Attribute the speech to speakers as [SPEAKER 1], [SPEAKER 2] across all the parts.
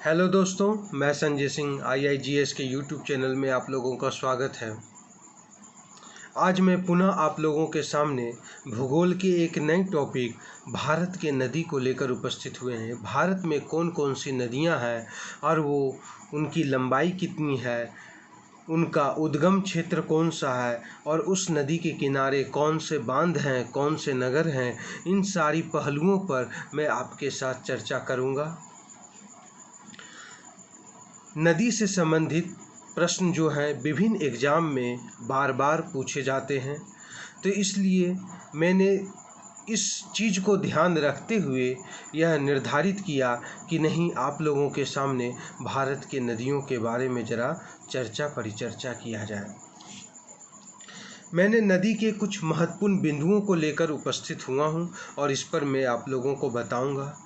[SPEAKER 1] Hello दोस्तों, मैं Sanjay Singh IIGS के यूट्यूब चैनल में आप लोगों का स्वागत है। आज मैं पुनः आप लोगों के सामने भूगोल के एक नए टॉपिक भारत के नदी को लेकर उपस्थित हुए हैं। भारत में कौन कौन सी नदियां हैं और वो उनकी लंबाई कितनी है, उनका उद्गम क्षेत्र कौन सा है और उस नदी के किनारे कौन से बांध हैं, कौन से नगर हैं, इन सारी पहलुओं पर मैं आपके साथ चर्चा करूँगा। नदी से संबंधित प्रश्न जो हैं विभिन्न एग्ज़ाम में बार बार पूछे जाते हैं, तो इसलिए मैंने इस चीज़ को ध्यान रखते हुए यह निर्धारित किया कि नहीं, आप लोगों के सामने भारत के नदियों के बारे में ज़रा परिचर्चा किया जाए। मैंने नदी के कुछ महत्वपूर्ण बिंदुओं को लेकर उपस्थित हुआ हूँ और इस पर मैं आप लोगों को बताऊँगा।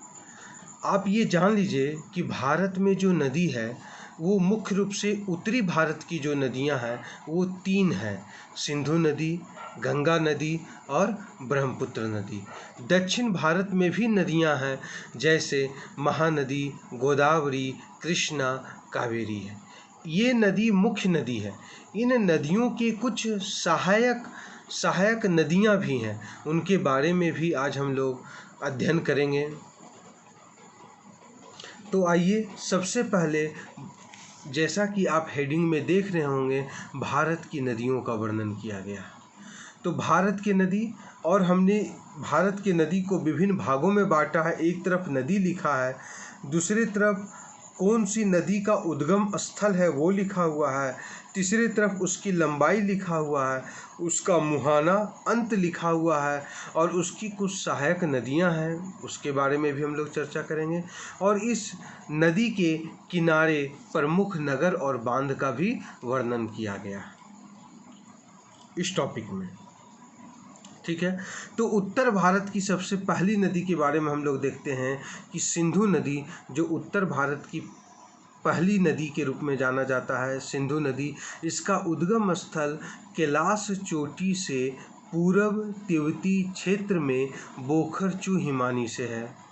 [SPEAKER 1] आप ये जान लीजिए कि भारत में जो नदी है वो मुख्य रूप से उत्तरी भारत की जो नदियां हैं वो 3 हैं: सिंधु नदी, गंगा नदी और ब्रह्मपुत्र नदी। दक्षिण भारत में भी नदियां हैं, जैसे महानदी, गोदावरी, कृष्णा, कावेरी है। ये नदी मुख्य नदी है। इन नदियों के कुछ सहायक नदियां भी हैं, उनके बारे में भी आज हम लोग अध्ययन करेंगे। तो आइए, सबसे पहले जैसा कि आप हेडिंग में देख रहे होंगे, भारत की नदियों का वर्णन किया गया है। तो भारत की नदी, और हमने भारत की नदी को विभिन्न भागों में बांटा है। एक तरफ नदी लिखा है, दूसरी तरफ कौन सी नदी का उद्गम स्थल है वो लिखा हुआ है, तीसरी तरफ उसकी लंबाई लिखा हुआ है, उसका मुहाना अंत लिखा हुआ है और उसकी कुछ सहायक नदियां हैं, उसके बारे में भी हम लोग चर्चा करेंगे। और इस नदी के किनारे प्रमुख नगर और बांध का भी वर्णन किया गया है इस टॉपिक में। ठीक है, तो उत्तर भारत की सबसे पहली नदी के बारे में हम लोग देखते हैं कि सिंधु नदी, जो उत्तर भारत की पहली नदी के रूप में जाना जाता है, सिंधु नदी। इसका उद्गम स्थल कैलाश चोटी से पूर्व तिब्बती क्षेत्र में बोखरचू हिमानी से है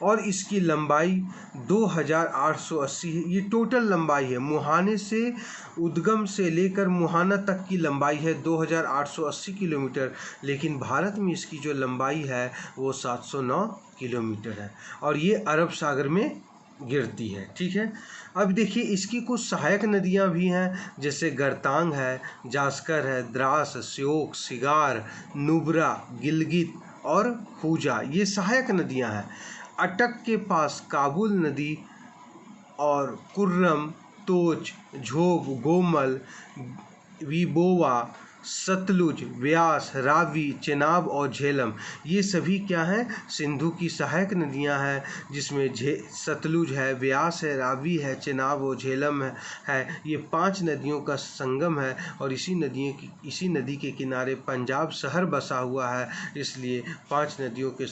[SPEAKER 1] और इसकी लंबाई 2880 है। ये टोटल लंबाई है, मुहाने से उद्गम से लेकर मुहाना तक की लंबाई है 2880 किलोमीटर, लेकिन भारत में इसकी जो लंबाई है वो 709 किलोमीटर है और ये अरब सागर में गिरती है। ठीक है, अब देखिए इसकी कुछ सहायक नदियां भी हैं, जैसे गरतांग है, जास्कर है, द्रास, श्योक, सिगार, नुब्रा, गिलगित और खूजा, ये सहायक नदियां हैं। अटक के पास काबुल नदी और कुर्रम, तोच, झोब, गोमल, विबोवा, सतलुज, व्यास, रावी, चेनाब और झेलम, ये सभी क्या हैं? सिंधु की सहायक नदियां हैं, जिसमें सतलुज है, व्यास है, रावी है, चेनाब और झेलम है। ये 5 नदियों का संगम है और इसी नदी के किनारे पंजाब शहर बसा हुआ है, इसलिए 5 नदियों के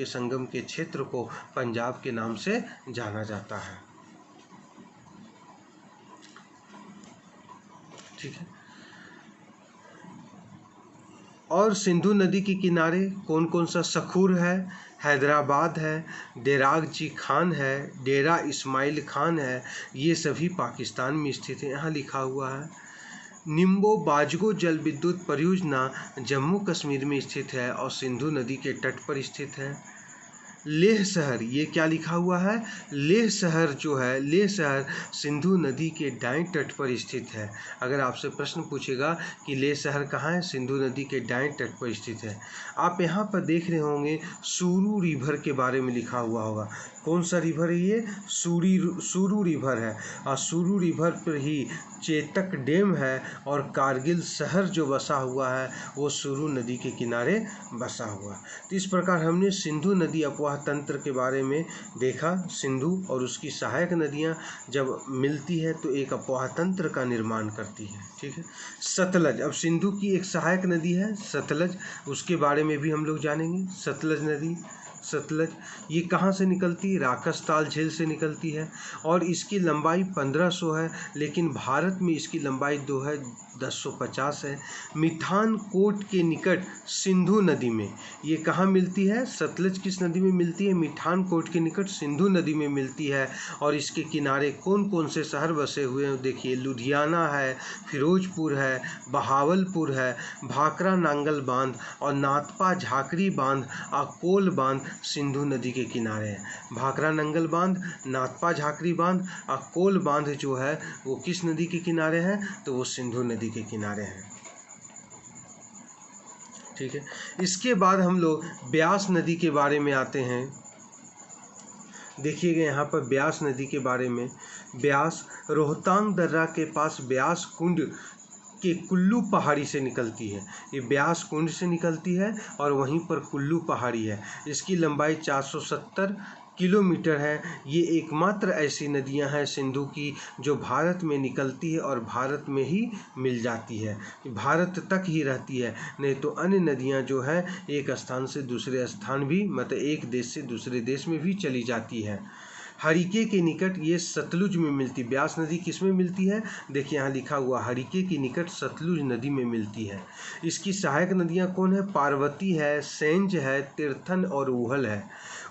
[SPEAKER 1] संगम के क्षेत्र को पंजाब के नाम से जाना जाता है। ठीक है, और सिंधु नदी के किनारे कौन कौन सा? सखुर है, हैदराबाद है, डेरागजी खान है, डेरा इस्माइल खान है, ये सभी पाकिस्तान में स्थित है। यहाँ लिखा हुआ है निम्बो बाजगो जल विद्युत परियोजना जम्मू कश्मीर में स्थित है और सिंधु नदी के तट पर स्थित है। लेह शहर, ये क्या लिखा हुआ है? लेह शहर जो है, लेह शहर सिंधु नदी के दाएं तट पर स्थित है। अगर आपसे प्रश्न पूछेगा कि लेह शहर कहाँ है, सिंधु नदी के दाएं तट पर स्थित है। आप यहाँ पर देख रहे होंगे सुरू रिवर के बारे में लिखा हुआ होगा। कौन सा रिवर है ये? सुरू रिवर है और सुरू रिवर पर ही चेतक डैम है और कारगिल शहर जो बसा हुआ है वो सुरू नदी के किनारे बसा हुआ है। तो इस प्रकार हमने सिंधु नदी अपवाह तंत्र के बारे में देखा। सिंधु और उसकी सहायक नदियां जब मिलती है तो एक अपवाह तंत्र का निर्माण करती है। ठीक है, सतलज, अब सिंधु की एक सहायक नदी है सतलज, उसके बारे में भी हम लोग जानेंगे। सतलज नदी सतलज। ये कहाँ से निकलती है? राकसताल झील से निकलती है और इसकी लंबाई 1500 है, लेकिन भारत में इसकी लंबाई 1050 है। मिठानकोट के निकट सिंधु नदी में, ये कहाँ मिलती है? सतलज किस नदी में मिलती है? मिठानकोट के निकट सिंधु नदी में मिलती है। और इसके किनारे कौन कौन से शहर बसे हुए हैं? देखिए, लुधियाना है, फिरोजपुर है, बहावलपुर है, भाखरा नांगल बांध और नाथपा झाकरी बांध, अकोल बांध सिंधु नदी के किनारे है। भाखरा नांगल बांध, नाथपा झाकरी बांध, अकोल बांध जो है वो किस नदी के किनारे है? तो वो सिंधु नदी के किनारे हैं। ठीक है, इसके बाद हम लोग ब्यास नदी के बारे में आते हैं। देखिएगा यहाँ पर ब्यास नदी के बारे में। ब्यास रोहतांग दर्रा के पास ब्यास कुंड के कुल्लू पहाड़ी से निकलती है। ये ब्यास कुंड से निकलती है और वहीं पर कुल्लू पहाड़ी है। इसकी लंबाई 470 किलोमीटर है। ये एकमात्र ऐसी नदियां हैं सिंधु की जो भारत में निकलती है और भारत में ही मिल जाती है, भारत तक ही रहती है। नहीं तो अन्य नदियां जो है एक स्थान से दूसरे स्थान भी, मतलब एक देश से दूसरे देश में भी चली जाती है। हरिके के निकट ये सतलुज में मिलती। ब्यास नदी किस में मिलती है? देखिए यहाँ लिखा हुआ, हरिके के निकट सतलुज नदी में मिलती है। इसकी सहायक नदियाँ कौन है? पार्वती है, सेंज है, तीर्थन और ऊहल है।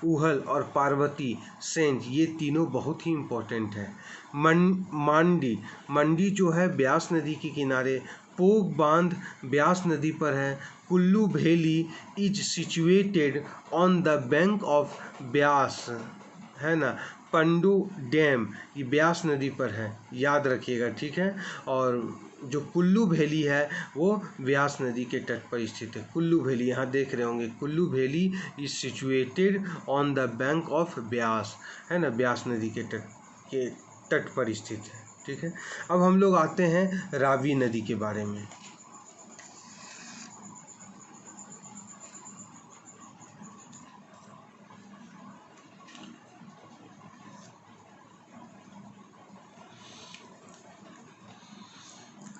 [SPEAKER 1] ऊहल और पार्वती, सेंज, ये तीनों बहुत ही इम्पोर्टेंट है। मंडी जो है ब्यास नदी के किनारे। पोग बांध ब्यास नदी पर है। कुल्लू भेली is situated on the bank of Beas, है ना। पंडू डैम ये ब्यास नदी पर है, याद रखिएगा, ठीक है। और जो कुल्लू वैली है वो ब्यास नदी के तट पर स्थित है। कुल्लू वैली यहाँ देख रहे होंगे, Kullu valley is situated on the bank of Beas, है ना, ब्यास नदी के तट पर स्थित है। ठीक है, अब हम लोग आते हैं रावी नदी के बारे में।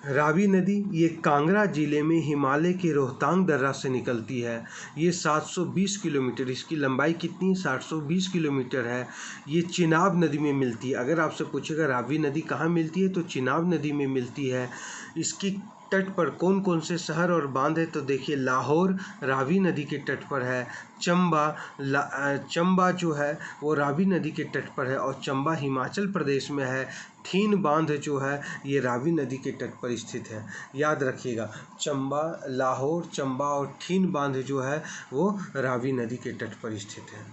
[SPEAKER 1] रावी नदी ये कांगड़ा जिले में हिमालय के रोहतांग दर्रा से निकलती है। ये 720 किलोमीटर, इसकी लंबाई कितनी? 720 किलोमीटर है। ये चिनाब नदी में मिलती है। अगर आपसे पूछेगा रावी नदी कहाँ मिलती है, तो चिनाब नदी में मिलती है। इसकी तट पर कौन कौन से शहर और बांध है? तो देखिए, लाहौर रावी नदी के तट पर है। चंबा जो है वो रावी नदी के तट पर है और चंबा हिमाचल प्रदेश में है। ठीन बांध जो है ये रावी नदी के तट पर स्थित है, याद रखिएगा। चंबा, लाहौर, चंबा और ठीन बांध जो है वो रावी नदी के तट पर स्थित है।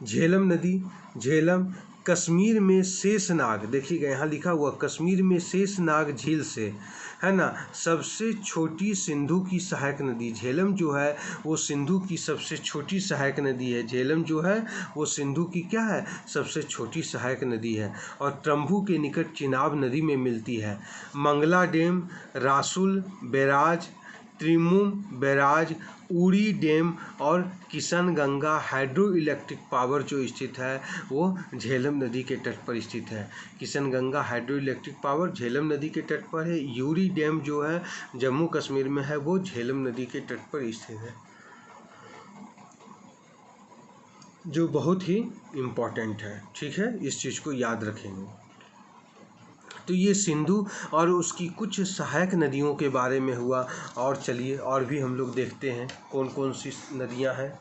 [SPEAKER 1] झेलम नदी, झेलम कश्मीर में शेषनाग, देखिएगा यहाँ लिखा हुआ कश्मीर में शेषनाग झील से, है ना, सबसे छोटी सिंधु की सहायक नदी। झेलम जो है वो सिंधु की सबसे छोटी सहायक नदी है। झेलम जो है वो सिंधु की क्या है? सबसे छोटी सहायक नदी है और त्रंबू के निकट चिनाब नदी में मिलती है। मंगला डैम, रासुल बैराज, त्रिमुम बैराज, उड़ी डैम और किशनगंगा हाइड्रो इलेक्ट्रिक पावर जो स्थित है वो झेलम नदी के तट पर स्थित है। Kishanganga hydro electric power Jhelum नदी के तट पर है। यूरी डैम जो है जम्मू कश्मीर में है, वो झेलम नदी के तट पर स्थित है, जो बहुत ही इम्पोर्टेंट है। ठीक है, इस चीज़ को याद रखेंगे। तो ये सिंधु और उसकी कुछ सहायक नदियों के बारे में हुआ। और चलिए और भी हम लोग देखते हैं कौन कौन सी नदियां हैं।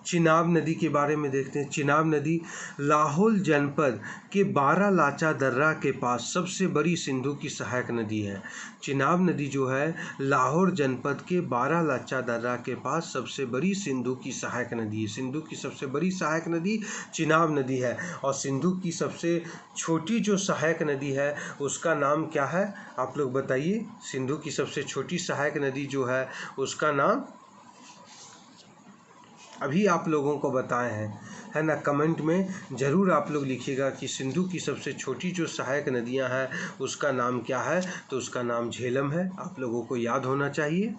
[SPEAKER 1] चिनाब नदी के बारे में देखते हैं। चिनाब नदी लाहौल जनपद के बारालाचा दर्रा के पास सबसे बड़ी सिंधु की सहायक नदी है। चिनाब नदी जो है लाहौर जनपद के बारालाचा दर्रा के पास सबसे बड़ी सिंधु की सहायक नदी है। सिंधु की सबसे बड़ी सहायक नदी चिनाब नदी है। और सिंधु की सबसे छोटी जो सहायक नदी है उसका नाम क्या है? आप लोग बताइए। सिंधु की सबसे छोटी सहायक नदी जो है उसका नाम अभी आप लोगों को बताए हैं, है ना। कमेंट में ज़रूर आप लोग लिखिएगा कि सिंधु की सबसे छोटी जो सहायक नदियां हैं उसका नाम क्या है। तो उसका नाम झेलम है, आप लोगों को याद होना चाहिए,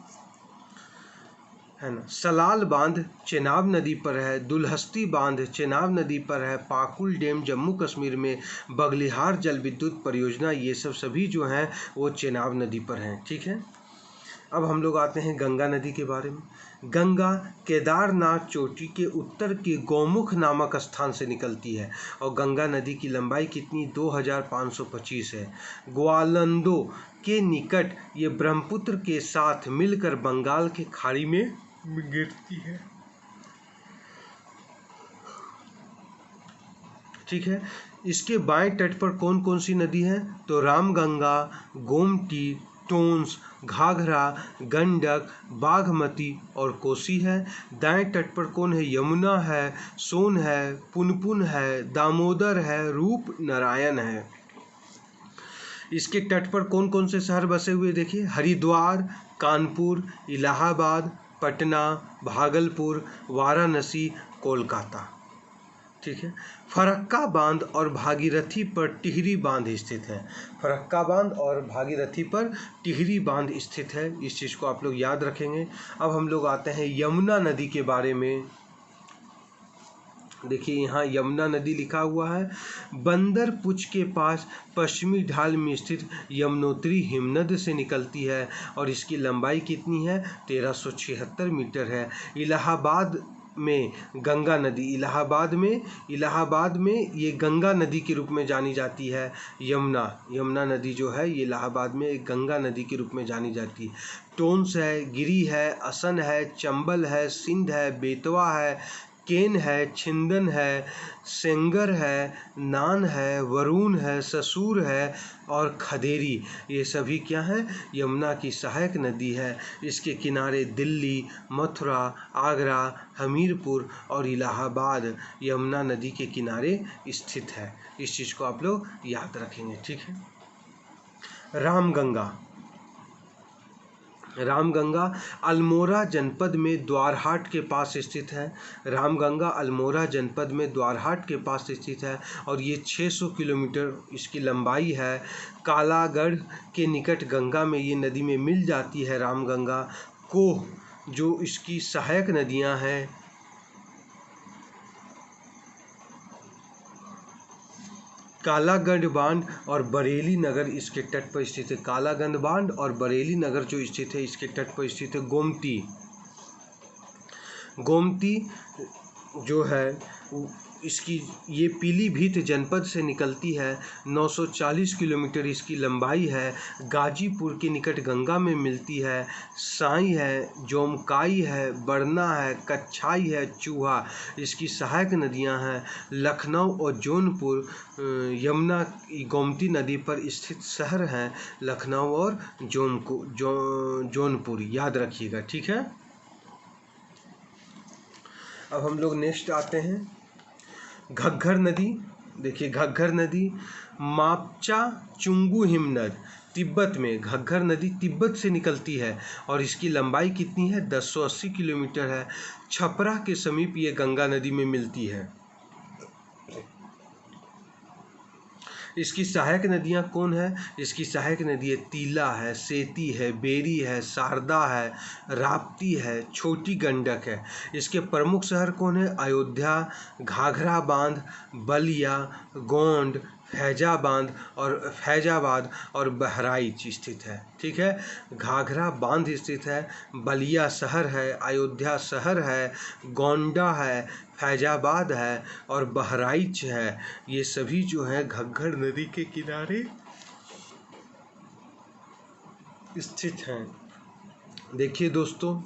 [SPEAKER 1] है ना। सलाल बांध चेनाब नदी पर है, दुलहस्ती बांध चेनाब नदी पर है, पाकुल डैम जम्मू कश्मीर में, बगलिहार जल विद्युत परियोजना, ये सभी जो हैं वो चेनाब नदी पर हैं। ठीक है, अब हम लोग आते हैं गंगा नदी के बारे में। गंगा केदारनाथ चोटी के उत्तर के गौमुख नामक स्थान से निकलती है और गंगा नदी की लंबाई कितनी 2525 है। ग्वालंदो के निकट ये ब्रह्मपुत्र के साथ मिलकर बंगाल के खाड़ी में गिरती है। ठीक है, इसके बाएं तट पर कौन कौन सी नदी है? तो रामगंगा, गोमती, टोंस, घाघरा, गंडक, बागमती और कोसी है। दाएं तट पर कौन है? यमुना है, सोन है, पुनपुन है, दामोदर है, रूप नारायण है। इसके तट पर कौन कौन से शहर बसे हुए देखिए, हरिद्वार, कानपुर, इलाहाबाद, पटना, भागलपुर, वाराणसी, कोलकाता। ठीक है, फरक्का बांध और भागीरथी पर टिहरी बांध स्थित है। फरक्का बांध और भागीरथी पर टिहरी बांध स्थित है, इस चीज़ को आप लोग याद रखेंगे। अब हम लोग आते हैं यमुना नदी के बारे में। देखिए यहाँ यमुना नदी लिखा हुआ है। बंदर पुछ के पास पश्चिमी ढाल में स्थित यमुनोत्री हिमनद से निकलती है और इसकी लंबाई कितनी है? 1376 मीटर है। इलाहाबाद में गंगा नदी, इलाहाबाद में ये गंगा नदी के रूप में जानी जाती है। यमुना नदी जो है ये इलाहाबाद में एक गंगा नदी के रूप में जानी जाती है। टोंस है, गिरी है, असन है, चंबल है, सिंध है, बेतवा है, केन है, छिंदन है, सेंगर है, नान है, वरुण है, ससुर है और खदेरी, ये सभी क्या हैं? यमुना की सहायक नदी है। इसके किनारे दिल्ली, मथुरा, आगरा, हमीरपुर और इलाहाबाद यमुना नदी के किनारे स्थित है। इस चीज़ को आप लोग याद रखेंगे। ठीक है, रामगंगा अल्मोड़ा जनपद में द्वारहाट के पास स्थित है। रामगंगा अल्मोड़ा जनपद में द्वारहाट के पास स्थित है और ये 600 किलोमीटर इसकी लंबाई है। कालागढ़ के निकट गंगा में ये नदी में मिल जाती है रामगंगा। कोह जो इसकी सहायक नदियां हैं, कालागढ़ बांध और बरेली नगर इसके तट पर स्थित है। कालागढ़ बांध और बरेली नगर जो स्थित है इसके तट पर स्थित है। गोमती जो है इसकी ये पीलीभीत जनपद से निकलती है। 940 किलोमीटर इसकी लंबाई है। गाजीपुर के निकट गंगा में मिलती है। साई है, जोमकाई है, बरना है, कच्छाई है, चूहा इसकी सहायक नदियां हैं। लखनऊ और जौनपुर यमुना गोमती नदी पर स्थित शहर हैं। लखनऊ और जौनपुर याद रखिएगा। ठीक है, अब हम लोग नेक्स्ट आते हैं घग्गर नदी। देखिए घग्गर नदी मापचा चुंगू हिमनद तिब्बत में, घग्गर नदी तिब्बत से निकलती है और इसकी लंबाई कितनी है? 1080 किलोमीटर है। छपरा के समीप ये गंगा नदी में मिलती है। इसकी सहायक नदियां कौन है? इसकी सहायक नदी तीला है, सेती है, बेरी है, शारदा है, राप्ती है, छोटी गंडक है। इसके प्रमुख शहर कौन है? अयोध्या, घाघरा बांध, बलिया, गोंड, फैजाबाद और बहराइच स्थित है। ठीक है, घाघरा बांध स्थित है, बलिया शहर है, अयोध्या शहर है, गोंडा है, फैजाबाद है और बहराइच है। ये सभी जो है घग्गर नदी के किनारे स्थित हैं। देखिए दोस्तों,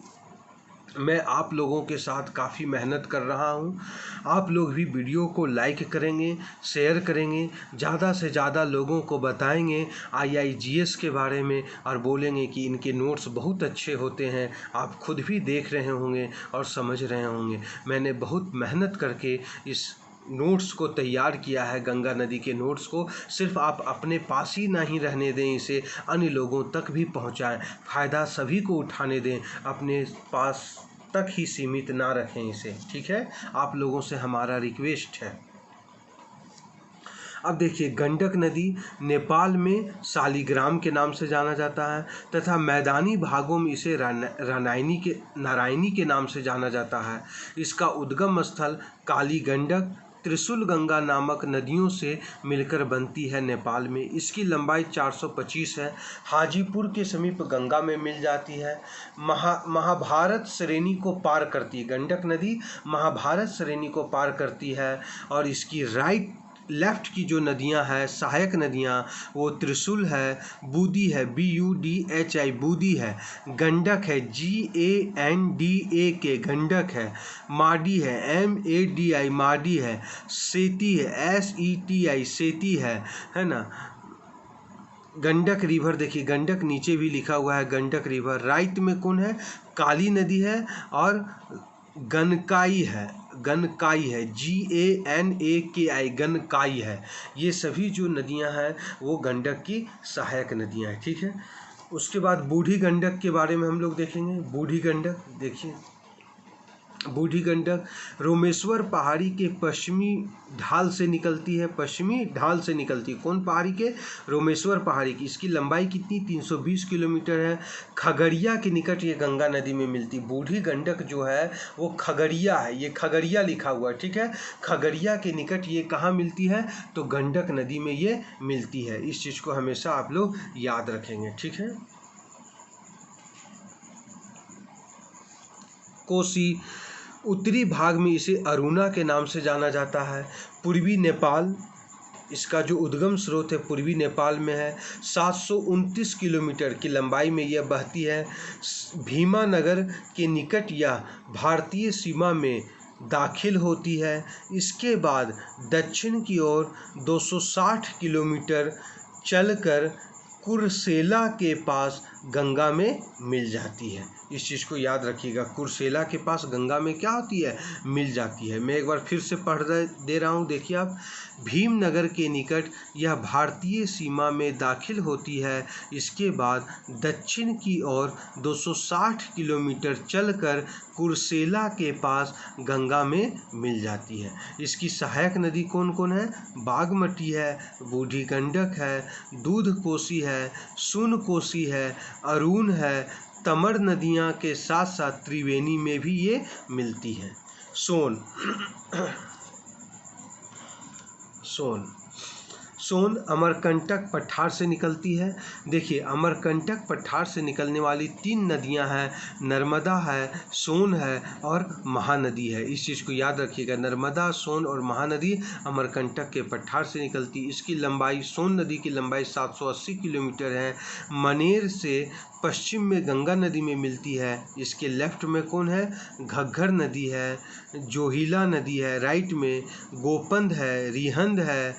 [SPEAKER 1] मैं आप लोगों के साथ काफ़ी मेहनत कर रहा हूँ। आप लोग भी वीडियो को लाइक करेंगे, शेयर करेंगे, ज़्यादा से ज़्यादा लोगों को बताएंगे IIGS के बारे में और बोलेंगे कि इनके नोट्स बहुत अच्छे होते हैं। आप खुद भी देख रहे होंगे और समझ रहे होंगे। मैंने बहुत मेहनत करके इस नोट्स को तैयार किया है, गंगा नदी के नोट्स को। सिर्फ आप अपने पास ही नहीं रहने दें, इसे अन्य लोगों तक भी पहुंचाएं। फ़ायदा सभी को उठाने दें, अपने पास तक ही सीमित ना रखें इसे। ठीक है, आप लोगों से हमारा रिक्वेस्ट है। अब देखिए, गंडक नदी नेपाल में शालिग्राम के नाम से जाना जाता है तथा मैदानी भागों में इसे नारायणी के नाम से जाना जाता है। इसका उद्गम स्थल काली गंडक, त्रिशूल गंगा नामक नदियों से मिलकर बनती है नेपाल में। इसकी लंबाई 425 है। हाजीपुर के समीप गंगा में मिल जाती है। महाभारत श्रेणी को पार करती है। गंडक नदी महाभारत श्रेणी को पार करती है और इसकी लेफ्ट की जो नदियां हैं, सहायक नदियां, वो त्रिशूल है, बूदी है, BUDHI बूदी है, गंडक है, GANDAK गंडक है, माडी है, MADI माडी है, सेती है, SETI सेती है ना। गंडक रिवर देखिए, गंडक नीचे भी लिखा हुआ है गंडक रिवर। राइट में कौन है? काली नदी है और गनकाई है, GANAKI गनकाई है। ये सभी जो नदियां हैं वो गंडक की सहायक नदियां हैं, ठीक है। उसके बाद बूढ़ी गंडक के बारे में हम लोग देखेंगे। बूढ़ी गंडक देखिए, बूढ़ी गंडक रोमेश्वर पहाड़ी के पश्चिमी ढाल से निकलती है। कौन पहाड़ी के? रोमेश्वर पहाड़ी की। इसकी लंबाई कितनी? 320 किलोमीटर है। खगड़िया के निकट ये गंगा नदी में मिलती। बूढ़ी गंडक जो है वो खगड़िया है, ये खगड़िया लिखा हुआ है, ठीक है। खगड़िया के निकट ये कहाँ मिलती है? तो गंडक नदी में ये मिलती है। इस चीज़ को हमेशा आप लोग याद रखेंगे, ठीक है। कोसी, उत्तरी भाग में इसे अरुणा के नाम से जाना जाता है। पूर्वी नेपाल, इसका जो उद्गम स्रोत है पूर्वी नेपाल में है। 729 किलोमीटर की लंबाई में यह बहती है। भीमानगर के निकट यह भारतीय सीमा में दाखिल होती है। इसके बाद दक्षिण की ओर 260 किलोमीटर चलकर कुर्सेला के पास गंगा में मिल जाती है। इस चीज़ को याद रखिएगा, कुर्सेला के पास गंगा में क्या होती है? मिल जाती है। मैं एक बार फिर से पढ़ दे रहा हूँ, देखिए आप। भीमनगर के निकट यह भारतीय सीमा में दाखिल होती है। इसके बाद दक्षिण की ओर 260 किलोमीटर चलकर कुर्सेला के पास गंगा में मिल जाती है। इसकी सहायक नदी कौन कौन है? बागमती है, बूढ़ी गंडक है, दूध कोसी है, सुन कोसी है, अरुण है, तमर नदियाँ के साथ साथ त्रिवेणी में भी ये मिलती हैं। सोन अमरकंटक पठार से निकलती है। देखिए, अमरकंटक पठार से निकलने वाली 3 नदियां हैं, नर्मदा है, सोन है और महानदी है। इस चीज़ को याद रखिएगा, नर्मदा, सोन और महानदी अमरकंटक के पठार से निकलती। इसकी लंबाई, सोन नदी की लंबाई 780 किलोमीटर है। मनेर से पश्चिम में गंगा नदी में मिलती है। इसके लेफ्ट में कौन है? घग्घर नदी है, जोहिला नदी है। राइट में गोपंद है, रिहंद है,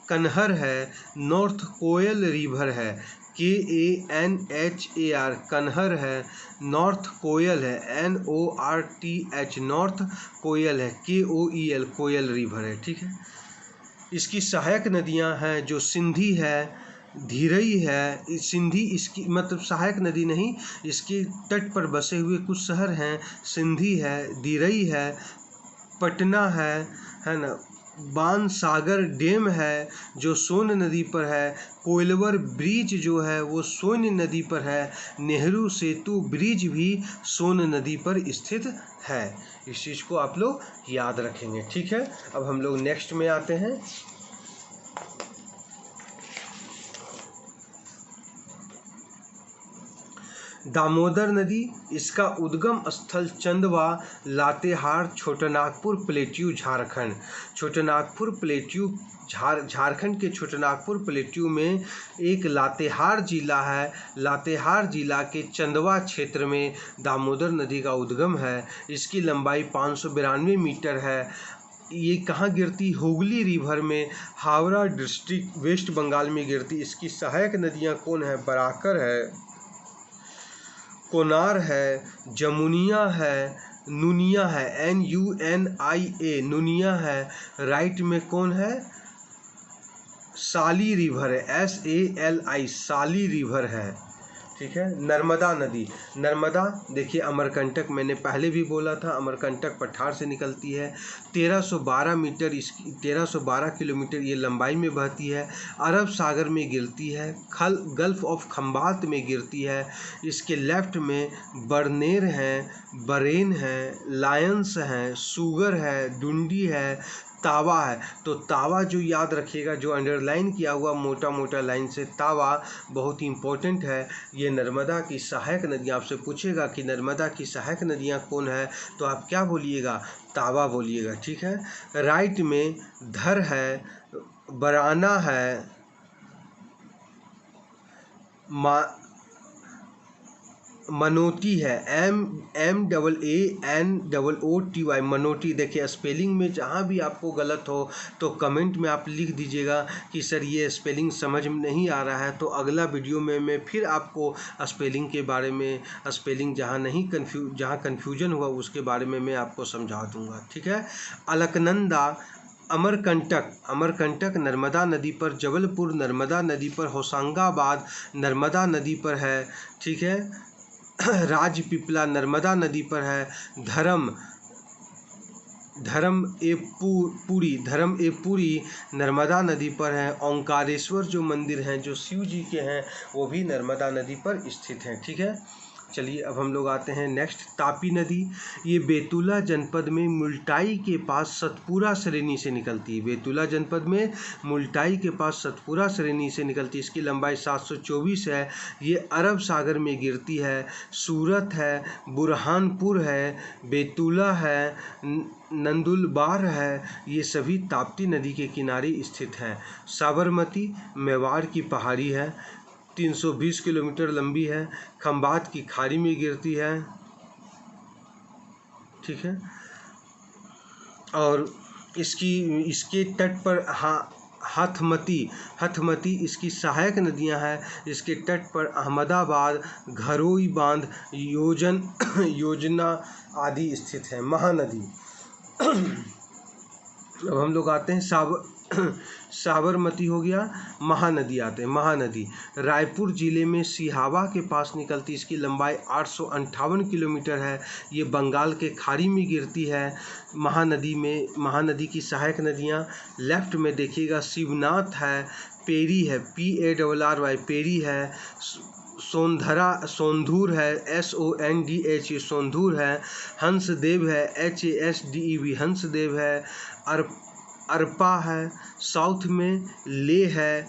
[SPEAKER 1] कन्हर है, नॉर्थ कोयल रिवर है, KANHAR कन्हर है, नॉर्थ कोयल है, NORTH नॉर्थ कोयल है, KOEL कोयल रिवर है, ठीक है। इसकी सहायक नदियां हैं जो सिंधी है, धीरई है। सिंधी इसकी मतलब सहायक नदी नहीं, इसके तट पर बसे हुए कुछ शहर हैं। सिंधी है, धीरई है, पटना है ना। बाणसागर डैम है जो सोन नदी पर है। कोइलवर ब्रिज जो है वो सोन नदी पर है। नेहरू सेतु ब्रिज भी सोन नदी पर स्थित है। इस चीज़ को आप लोग याद रखेंगे, ठीक है। अब हम लोग नेक्स्ट में आते हैं। दामोदर नदी, इसका उद्गम स्थल चंदवा, लातेहार, छोटानागपुर प्लेट्यू, झारखंड। छोटानागपुर प्लेट्यू झारखंड के छोटानागपुर प्लेट्यू में एक लातेहार जिला है। लातेहार जिला के चंदवा क्षेत्र में दामोदर नदी का उद्गम है। इसकी लंबाई 592 मीटर है। ये कहाँ गिरती? हुगली रिवर में, हावड़ा डिस्ट्रिक्ट, वेस्ट बंगाल में गिरती। इसकी सहायक नदियाँ कौन है? बराकर है, कोनार है, जमुनिया है, नुनिया है, NUNIA नुनिया है। राइट में कौन है? साली रिवर है, SALI साली रिवर है, ठीक है। नर्मदा नदी, नर्मदा देखिए अमरकंटक, मैंने पहले भी बोला था, अमरकंटक पठार से निकलती है। 1312 मीटर, इसकी 1312 किलोमीटर ये लंबाई में बहती है। अरब सागर में गिरती है, गल्फ ऑफ खंबात में गिरती है। इसके लेफ्ट में बरनेर है, बरेन है, लायंस है, सुगर है, डुंडी है, तावा है। तो तावा जो याद रखिएगा, जो अंडरलाइन किया हुआ मोटा मोटा लाइन से, तावा बहुत ही इम्पोर्टेंट है। ये नर्मदा की सहायक नदियाँ, आपसे पूछेगा कि नर्मदा की सहायक नदियाँ कौन है, तो आप क्या बोलिएगा, तावा बोलिएगा, ठीक है। राइट में धर है, बराना है, मनोती है, MAANOOTY, मनोती। देखिए स्पेलिंग में जहाँ भी आपको गलत हो तो कमेंट में आप लिख दीजिएगा कि सर ये स्पेलिंग समझ में नहीं आ रहा है, तो अगला वीडियो में मैं फिर आपको स्पेलिंग के बारे में, स्पेलिंग जहाँ कन्फ्यूजन हुआ उसके बारे में मैं आपको समझा दूँगा, ठीक है। अलकनंदा, अमरकंटक नर्मदा नदी पर, जबलपुर नर्मदा नदी पर, होशंगाबाद नर्मदा नदी पर है, ठीक है। राजपीपला नर्मदा नदी पर है। धर्मपुरी नर्मदा नदी पर है। ओंकारेश्वर जो मंदिर हैं, जो शिव जी के हैं, वो भी नर्मदा नदी पर स्थित हैं, ठीक है। चलिए अब हम लोग आते हैं नेक्स्ट, तापी नदी। ये बेतुला जनपद में मुल्टाई के पास सतपुरा श्रेणी से निकलती है। बेतुला जनपद में मुल्टाई के पास सतपुरा श्रेणी से निकलती है। इसकी लंबाई 724 है। ये अरब सागर में गिरती है। सूरत है, बुरहानपुर है, बेतुला है, नंदुलबार है, ये सभी ताप्ती नदी के किनारे स्थित हैं। साबरमती मेवाड़ की पहाड़ी है, 320 किलोमीटर लंबी है, खंबात की खाड़ी में गिरती है, ठीक है। और इसके तट पर हथमती इसकी सहायक नदियां हैं। इसके तट पर अहमदाबाद, घरोई बांध, योजना आदि स्थित है। महानदी, अब हम लोग आते हैं साबरमती हो गया, महानदी आते हैं। महानदी रायपुर जिले में सिहावा के पास निकलती, इसकी लंबाई 858 किलोमीटर है। ये बंगाल के खाड़ी में गिरती है। महानदी की सहायक नदियाँ लेफ्ट में देखिएगा, शिवनाथ है, पेरी है, PARRY पेरी है, सोंधूर है, SONDH सोंधूर है, हंसदेव है, HASDEV हंसदेव है, अरपा है, साउथ में ले है,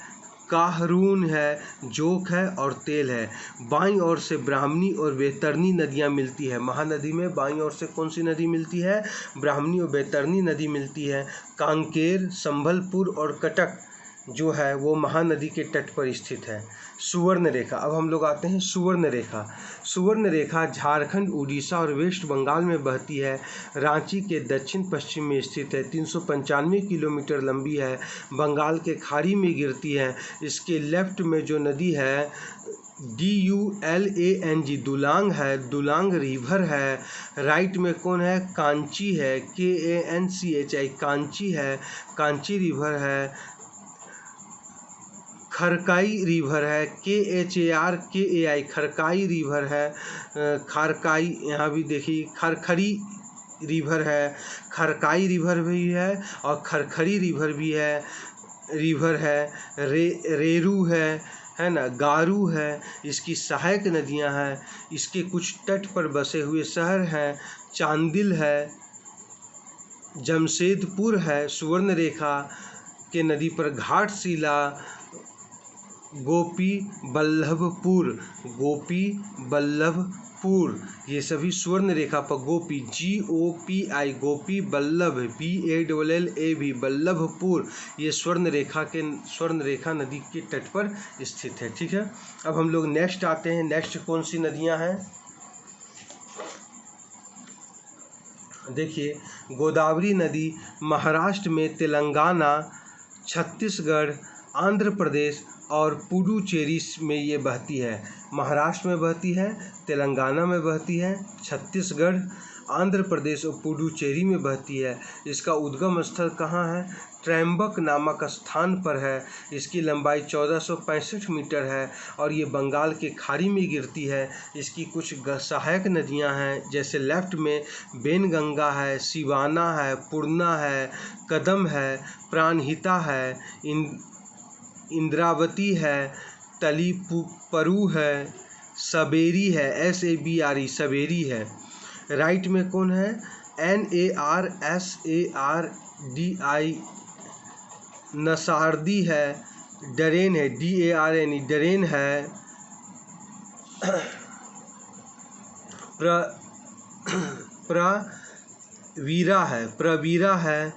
[SPEAKER 1] काहरून है, जोक है और तेल है। बाईं ओर से ब्राह्मणी और बैतरनी नदियाँ मिलती है। महानदी में बाईं ओर से कौन सी नदी मिलती है, ब्राह्मणी और बैतरनी नदी मिलती है। कांकेर, संभलपुर और कटक जो है वो महानदी के तट पर स्थित है। सुवर्ण रेखा, अब हम लोग आते हैं सुवर्ण रेखा। सुवर्ण रेखा झारखंड, उड़ीसा और वेस्ट बंगाल में बहती है। रांची के दक्षिण पश्चिम में स्थित है। 395 किलोमीटर लंबी है। बंगाल के खाड़ी में गिरती है। इसके लेफ्ट में जो नदी है DULANG दुलांग है, दुलांग रिवर है। राइट में कौन है, कांची है, KANCHI कांची है, कांची रिवर है। खरकाई रिवर है, KHARKAI खरकाई रिवर है। खारकाई, यहाँ भी देखिए खरखरी रिवर है, खरकाई रिवर भी है और खरखरी रिवर भी है। रेरू है ना, गारू है। इसकी सहायक नदियाँ हैं। इसके कुछ तट पर बसे हुए शहर हैं, चांदिल है, जमशेदपुर है। सुवर्ण रेखा के नदी पर घाटशिला, गोपी बल्लभपुर, ये सभी स्वर्ण रेखा पर, गोपी GOPI गोपी बल्लभ BALLAV बल्लभपुर, ये स्वर्ण रेखा नदी के तट पर स्थित है, ठीक है। अब हम लोग नेक्स्ट आते हैं। नेक्स्ट कौन सी नदियां हैं, देखिए गोदावरी नदी महाराष्ट्र में, तेलंगाना, छत्तीसगढ़, आंध्र प्रदेश और पुडुचेरी में ये बहती है। महाराष्ट्र में बहती है, तेलंगाना में बहती है, छत्तीसगढ़, आंध्र प्रदेश और पुडुचेरी में बहती है। इसका उद्गम स्थल कहाँ है? ट्रैम्बक नामक स्थान पर है। इसकी लंबाई 1465 मीटर है और ये बंगाल के खाड़ी में गिरती है। इसकी कुछ सहायक नदियां हैं, जैसे लेफ्ट में बेनगंगा है, सिवाना है, पूर्णा है, कदम है, प्राणहिता है, इंद्रावती है, तलीपरू है, सबेरी है, SABRE सबेरी है। राइट में कौन है? NARSARDI नसारदी है, डरेन है, DARNE डरेन है, प्रवीरा है,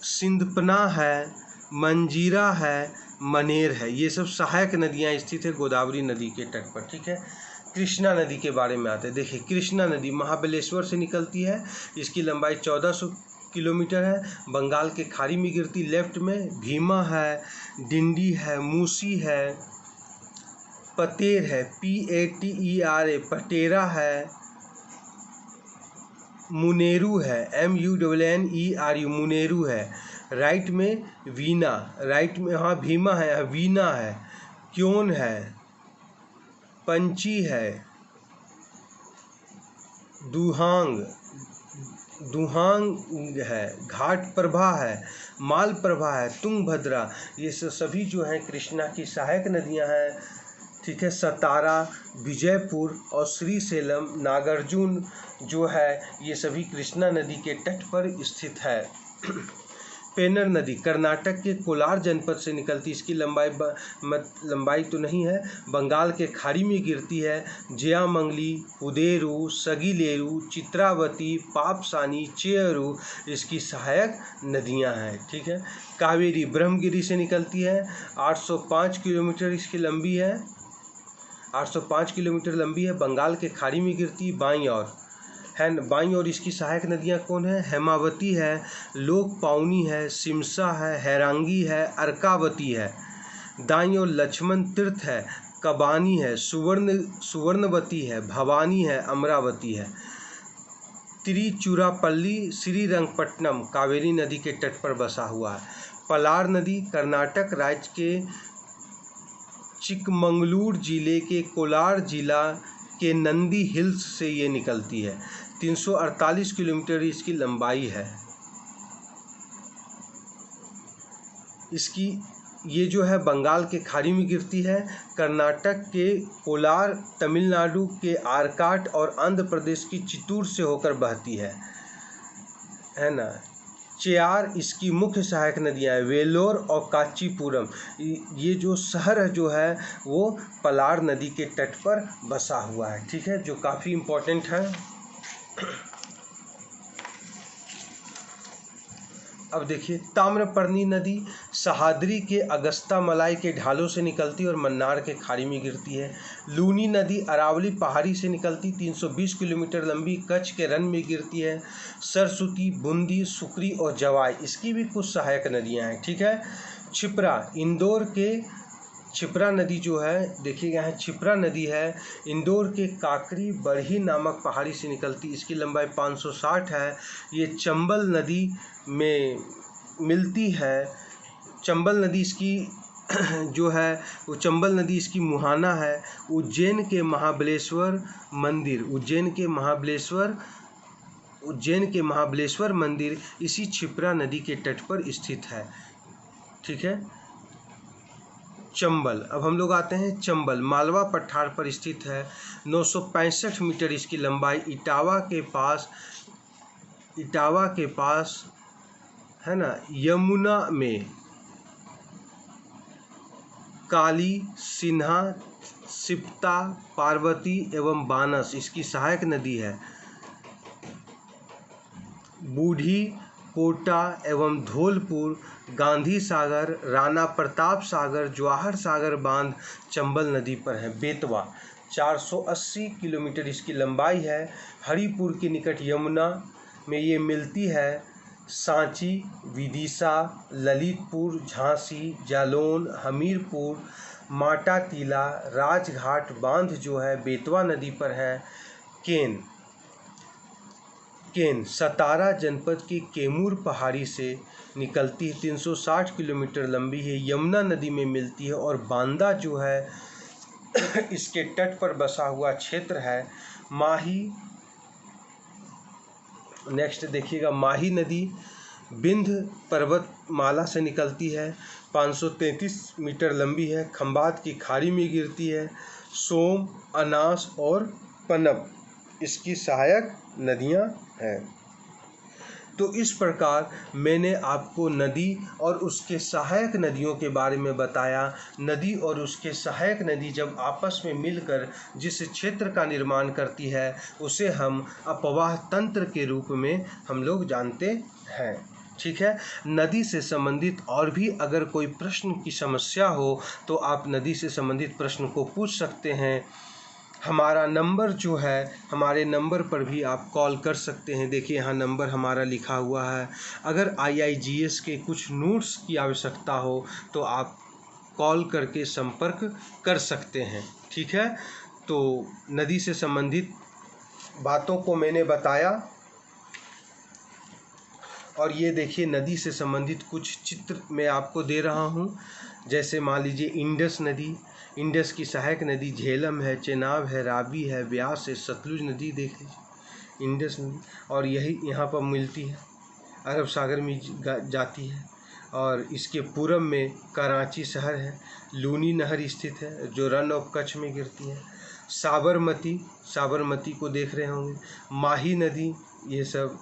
[SPEAKER 1] सिंधपना है, मंजीरा है, मनेर है। ये सब सहायक नदियाँ स्थित है गोदावरी नदी के तट पर। ठीक है, कृष्णा नदी के बारे में आते हैं। देखिए, कृष्णा नदी महाबलेश्वर से निकलती है। इसकी लंबाई 1400 किलोमीटर है। बंगाल के खाड़ी में गिरती। लेफ्ट में भीमा है, डिंडी है, मूसी है, पतेर है, PATERA पटेरा है, मुनेरू है, MUNNERU मुनेरू है। राइट में वीना, राइट में हाँ भीमा है, वीना है, क्योन है, पंची है, दुहांग है, घाट प्रभा है, माल प्रभा है, तुंगभद्रा। ये सभी जो हैं कृष्णा की सहायक नदियां हैं। ठीक है, सतारा, विजयपुर और श्रीशैलम, नागार्जुन जो है ये सभी कृष्णा नदी के तट पर स्थित है। पेन्नर नदी कर्नाटक के कोलार जनपद से निकलती। इसकी लंबाई तो नहीं है, बंगाल के खाड़ी में गिरती है। जयामंगली, उदेरू, सगिलेरू, चित्रावती, पापसानी, चेयरू इसकी सहायक नदियां हैं। ठीक है, कावेरी ब्रह्मगिरी से निकलती है। 805 किलोमीटर इसकी लंबी है, 805 किलोमीटर लंबी है। बंगाल के खाड़ी में गिरती। बाईं और इसकी सहायक नदियां कौन है? हेमावती है, लोकपाउनी है, सिमसा है, हैरांगी है, अर्कावती है। दाईं और लक्ष्मण तीर्थ है, कबानी है, सुवर्णवती है, भवानी है, अमरावती है। तिरुचिरापल्ली श्रीरंगपट्टनम कावेरी नदी के तट पर बसा हुआ है। पलार नदी कर्नाटक राज्य के चिकमंगलूर जिले के कोलार जिला के नंदी हिल्स से ये निकलती है। 348 किलोमीटर इसकी लंबाई है। ये जो है बंगाल के खाड़ी में गिरती है। कर्नाटक के कोलार, तमिलनाडु के आरकाट और आंध्र प्रदेश की चित्तूर से होकर बहती है ना। चेयार इसकी मुख्य सहायक नदियाँ हैं। वेलोर और कांचीपुरम ये जो शहर जो है वो पलार नदी के तट पर बसा हुआ है। ठीक है, जो काफ़ी इम्पोर्टेंट है। अब देखिए, ताम्रपर्णी नदी सहाद्री के अगस्ता मलाई के ढालों से निकलती और मन्नार के खाड़ी में गिरती है। लूनी नदी अरावली पहाड़ी से निकलती, 320 किलोमीटर लंबी, कच्छ के रन में गिरती है। सरस्वती, बूंदी, सुकरी और जवाई इसकी भी कुछ सहायक नदियां हैं। ठीक है, छिप्रा इंदौर के छिप्रा नदी जो है, देखिएगा यहाँ छिप्रा नदी है, इंदौर के काकरी बरही नामक पहाड़ी से निकलती। इसकी लंबाई 560 है। ये चंबल नदी में मिलती है। चंबल नदी इसकी जो है वो चंबल नदी इसकी मुहाना है। उज्जैन के महाबलेश्वर मंदिर इसी छिप्रा नदी के तट पर स्थित है। ठीक है, चंबल। अब हम लोग आते हैं चंबल, मालवा पठार पर स्थित है। 965 मीटर इसकी लंबाई। इटावा के पास है ना, यमुना में काली, सिन्हा, सिप्ता, पार्वती एवं बानस इसकी सहायक नदी है। बूढ़ी, कोटा एवं धौलपुर, गांधी सागर, राणा प्रताप सागर, जवाहर सागर बांध चंबल नदी पर है। बेतवा 480 किलोमीटर इसकी लंबाई है। हरिपुर के निकट यमुना में ये मिलती है। सांची, विदिशा, ललितपुर, झांसी, जालौन, हमीरपुर, माटाटीला, राजघाट बांध जो है बेतवा नदी पर है। केन केन सतारा जनपद की कैमूर पहाड़ी से निकलती है, 360 किलोमीटर लंबी है, यमुना नदी में मिलती है। और बांदा जो है इसके तट पर बसा हुआ क्षेत्र है। माही, नेक्स्ट देखिएगा, माही नदी विंध्य पर्वतमाला से निकलती है, 533 मीटर लंबी है, खंबात की खाड़ी में गिरती है। सोम, अनास और पनब इसकी सहायक नदियां हैं। तो इस प्रकार मैंने आपको नदी और उसके सहायक नदियों के बारे में बताया। नदी और उसके सहायक नदी जब आपस में मिलकर जिस क्षेत्र का निर्माण करती है उसे हम अपवाह तंत्र के रूप में हम लोग जानते हैं। ठीक है। नदी से संबंधित और भी अगर कोई प्रश्न की समस्या हो तो आप नदी से संबंधित प्रश्न को पूछ सकते हैं। हमारा नंबर जो है, हमारे नंबर पर भी आप कॉल कर सकते हैं। देखिए यहाँ नंबर हमारा लिखा हुआ है। अगर IIGS के कुछ नोट्स की आवश्यकता हो तो आप कॉल करके संपर्क कर सकते हैं। ठीक है। तो नदी से संबंधित बातों को मैंने बताया। और ये देखिए नदी से संबंधित कुछ चित्र मैं आपको दे रहा हूँ। जैसे मान लीजिए इंडस नदी, इंडस की सहायक नदी झेलम है, चेनाब है, रावी है, ब्यास है, सतलुज नदी देख लीजिए, इंडस नदी। और यही यहाँ पर मिलती है, अरब सागर में जाती है। और इसके पूरब में कराची शहर है, लूनी नहर स्थित है जो रन ऑफ कच्छ में गिरती है। साबरमती, साबरमती को देख रहे होंगे। माही नदी, ये सब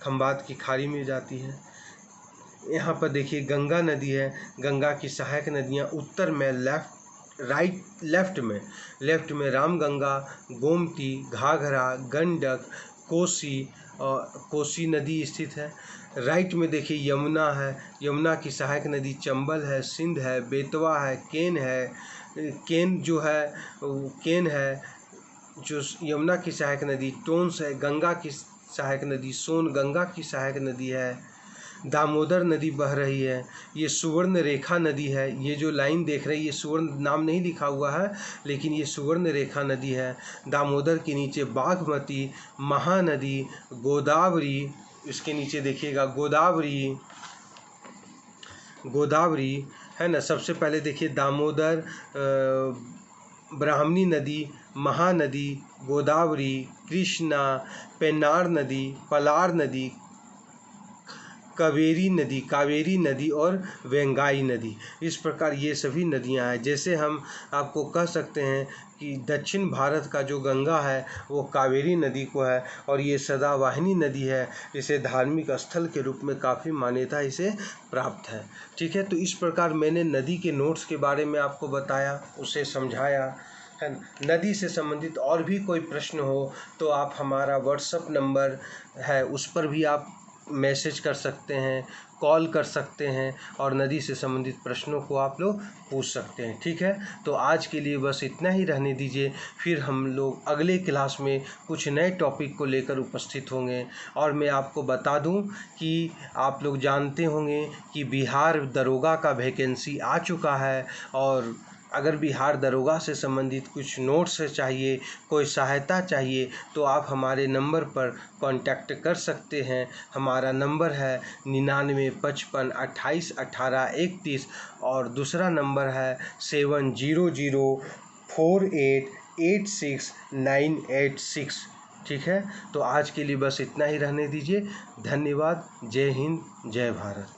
[SPEAKER 1] खंबात की खाड़ी में जाती है। यहाँ पर देखिए गंगा नदी है, गंगा की सहायक नदियाँ उत्तर में लेफ्ट में रामगंगा, गोमती, घाघरा, गंडक, कोसी नदी स्थित है। राइट में देखिए यमुना है, यमुना की सहायक नदी चंबल है, सिंध है, बेतवा है, केन है। केन है जो यमुना की सहायक नदी, टोंस है, गंगा की सहायक नदी, सोन गंगा की सहायक नदी है। दामोदर नदी बह रही है, ये सुवर्ण रेखा नदी है। ये जो लाइन देख रही है, ये सुवर्ण नाम नहीं लिखा हुआ है लेकिन ये सुवर्ण रेखा नदी है। दामोदर के नीचे बागमती, महानदी, गोदावरी, इसके नीचे देखिएगा गोदावरी है ना। सबसे पहले देखिए दामोदर, ब्राह्मणी नदी, महानदी, गोदावरी, कृष्णा, पेन्नार नदी, पलार नदी, कावेरी नदी और वेंगाई नदी। इस प्रकार ये सभी नदियां हैं। जैसे हम आपको कह सकते हैं कि दक्षिण भारत का जो गंगा है वो कावेरी नदी को है और ये सदावाहिनी नदी है। इसे धार्मिक स्थल के रूप में काफ़ी मान्यता इसे प्राप्त है। ठीक है। तो इस प्रकार मैंने नदी के नोट्स के बारे में आपको बताया, उसे समझाया है। नदी से संबंधित और भी कोई प्रश्न हो तो आप हमारा व्हाट्सएप नंबर है उस पर भी आप मैसेज कर सकते हैं, कॉल कर सकते हैं और नदी से संबंधित प्रश्नों को आप लोग पूछ सकते हैं। ठीक है। तो आज के लिए बस इतना ही रहने दीजिए, फिर हम लोग अगले क्लास में कुछ नए टॉपिक को लेकर उपस्थित होंगे। और मैं आपको बता दूं कि आप लोग जानते होंगे कि बिहार दरोगा का वैकेंसी आ चुका है। और अगर बिहार दरोगा से संबंधित कुछ नोट्स चाहिए, कोई सहायता चाहिए तो आप हमारे नंबर पर कांटेक्ट कर सकते हैं। हमारा नंबर है 9955281831 और दूसरा नंबर है 7004886986। ठीक है। तो आज के लिए बस इतना ही रहने दीजिए। धन्यवाद। जय हिंद, जय भारत।